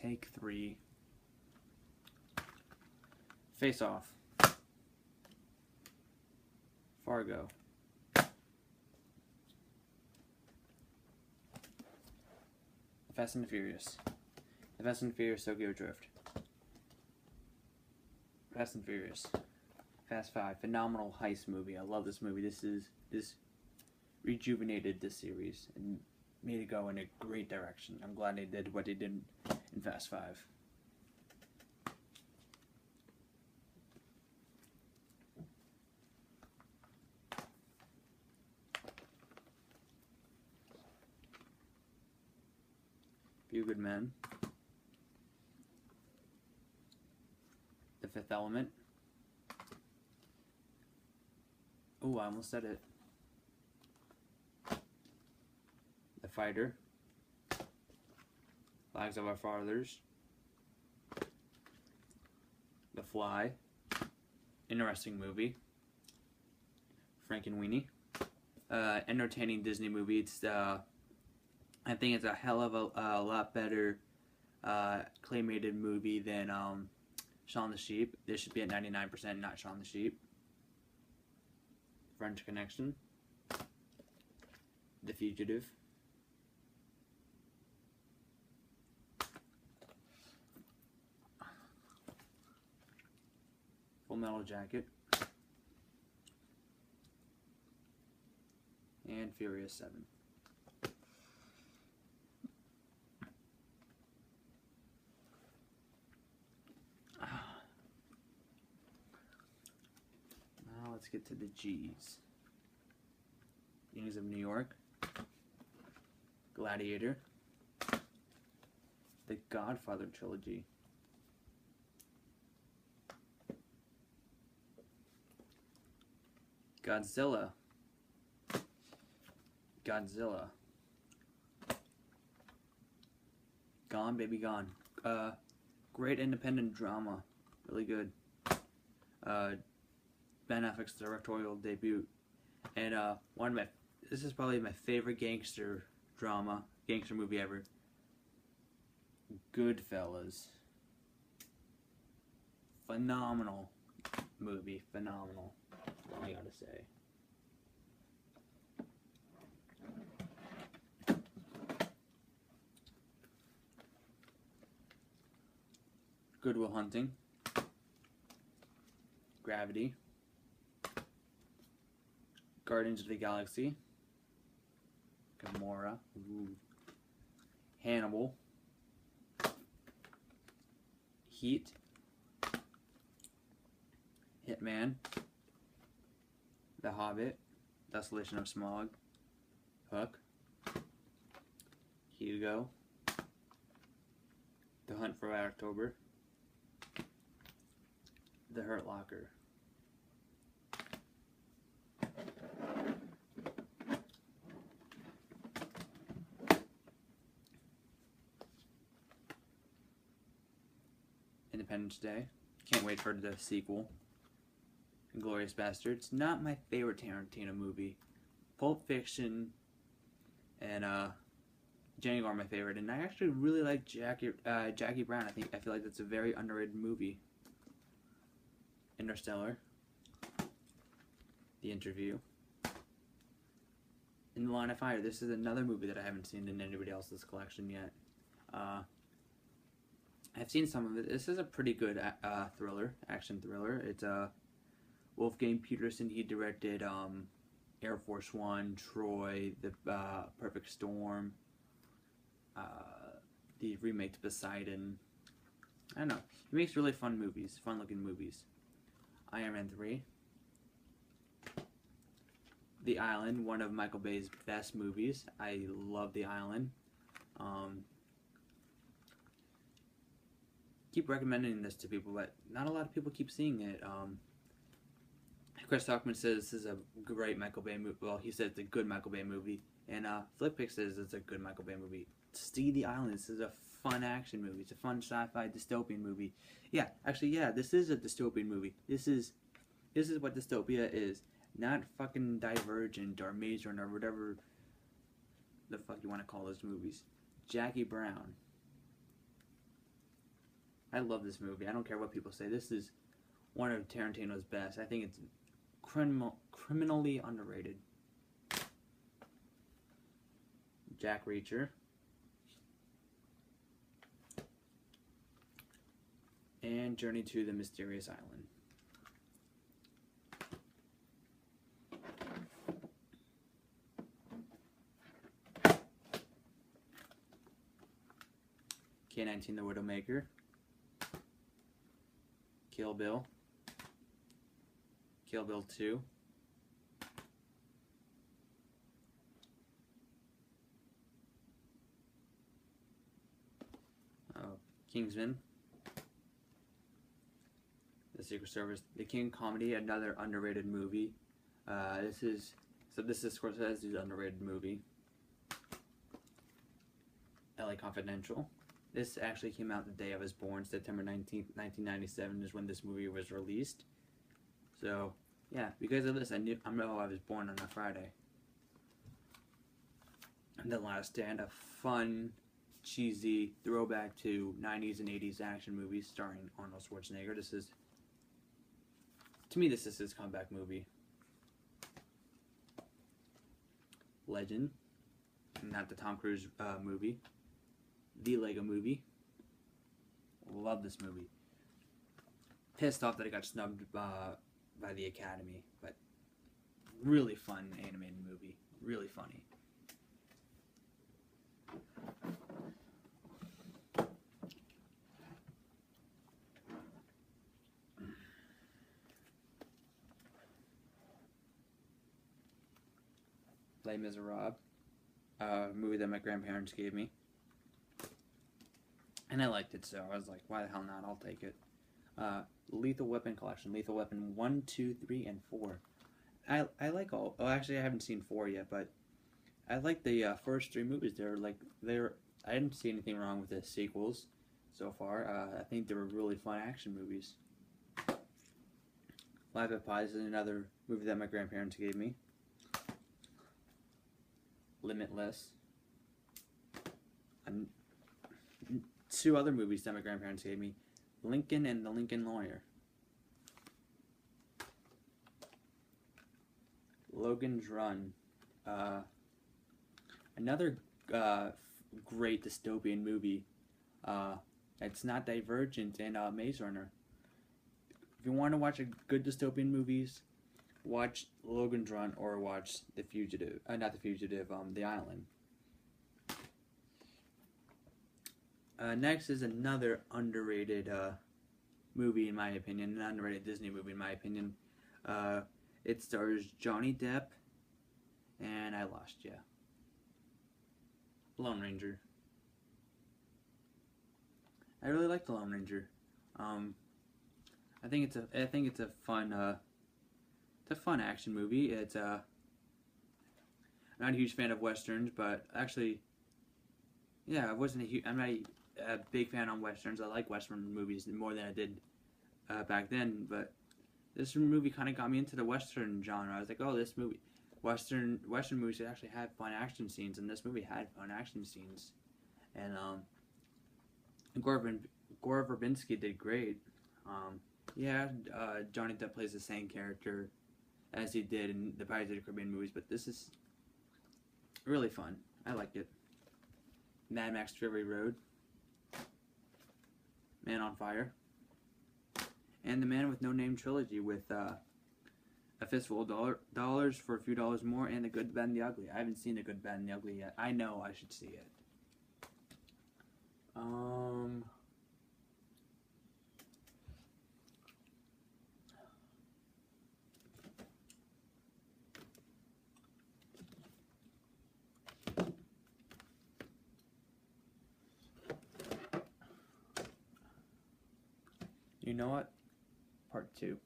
Take 3. Face Off. Fargo. Fast and the Furious. The Fast and the Furious Tokyo Drift. Fast and Furious. Fast 5. Phenomenal heist movie. I love this movie. This rejuvenated this series and made it go in a great direction. I'm glad they did what they did in Fast 5. Few Good Men. The Fifth Element. Oh, I almost said it. The Fighter. Flags of Our Fathers. The Fly. Interesting movie. Frankenweenie. Entertaining Disney movie. It's I think it's a hell of a lot better claymated movie than Shaun the Sheep. This should be at 99%, not Shaun the Sheep. French Connection. The Fugitive. Full Metal Jacket. And Furious 7. Now let's get to the G's. Gangs of New York. Gladiator. The Godfather trilogy. Godzilla. Godzilla. Gone Baby Gone. Great independent drama. Really good. Ben Affleck's directorial debut. And this is probably my favorite gangster movie ever. Goodfellas. Phenomenal movie. Phenomenal. That's all I gotta say. Good Will Hunting. Gravity. Guardians of the Galaxy. Gamora. Ooh. Hannibal. Heat. Hitman. The Hobbit. Desolation of Smaug. Hook. Hugo. The Hunt for Red October. The Hurt Locker. Independence Day. Can't wait for the sequel. Inglourious Basterds. Not my favorite Tarantino movie. Pulp Fiction and Django are my favorite, and I actually really like Jackie Brown. I feel like that's a very underrated movie. Interstellar. The Interview. In the Line of Fire. This is another movie that I haven't seen in anybody else's collection yet. I've seen some of it. This is a pretty good action thriller. It's Wolfgang Peterson. He directed Air Force One, Troy, The Perfect Storm, the remake to Poseidon. I don't know. He makes really fun movies, fun-looking movies. Iron Man 3. The Island, one of Michael Bay's best movies. I love The Island. Keep recommending this to people, but not a lot of people keep seeing it. Chris Talkman says this is a great Michael Bay movie. Well, he said it's a good Michael Bay movie. And Flickpick says it's a good Michael Bay movie. See The Island. This is a fun action movie. It's a fun sci-fi dystopian movie. Yeah, actually, yeah, this is a dystopian movie. This is what dystopia is. Not fucking Divergent or Maze Runner or whatever the fuck you want to call those movies. Jackie Brown. I love this movie. I don't care what people say. This is one of Tarantino's best. I think it's criminally underrated. Jack Reacher. And Journey to the Mysterious Island. K-19 The Widowmaker. Kill Bill. Kill Bill 2. Kingsman. The Secret Service. The King Comedy, another underrated movie. This is Scorsese's underrated movie. LA Confidential. This actually came out the day I was born, September 19th, 1997 is when this movie was released. So, yeah, because of this, I know I was born on a Friday. And The Last Stand, a fun, cheesy throwback to 90s and 80s action movies starring Arnold Schwarzenegger. To me, this is his comeback movie. Legend, not the Tom Cruise movie. The Lego Movie. Love this movie. Pissed off that it got snubbed by the Academy, but really fun animated movie. Really funny. Les Miserables, a movie that my grandparents gave me. And I liked it, so I was like, why the hell not? I'll take it. Lethal Weapon collection. Lethal Weapon 1, 2, 3, and 4. I like all... Oh, actually, I haven't seen 4 yet, but I like the first 3 movies. I didn't see anything wrong with the sequels so far. I think they were really fun action movies. Life of Pi is another movie that my grandparents gave me. Limitless. 2 other movies that my grandparents gave me. Lincoln and the Lincoln Lawyer. Logan's Run. Another great dystopian movie. It's not Divergent and Maze Runner. If you want to watch a good dystopian movies, watch Logan's Run or watch The Fugitive. Not The Fugitive, The Island. Next is another underrated movie in my opinion, an underrated Disney movie in my opinion. It stars Johnny Depp and I lost ya. Lone Ranger. I really like The Lone Ranger. I think it's a fun action movie. It's I'm not a huge fan of westerns, but actually, yeah, I'm not a big fan on westerns. I like western movies more than I did back then, but this movie kind of got me into the western genre. I was like, oh, this movie, western movies actually have fun action scenes, and this movie had fun action scenes, and Gore Verbinski did great. Johnny Depp plays the same character as he did in the Pirates of the Caribbean movies, but this is really fun. I liked it. Mad Max Fury Road. Man on Fire. And The Man with No Name trilogy with A Fistful of Dollars for a Few Dollars More and The Good, the Bad, and the Ugly. I haven't seen The Good, Bad, and the Ugly yet. I know I should see it. You know what? Part 2.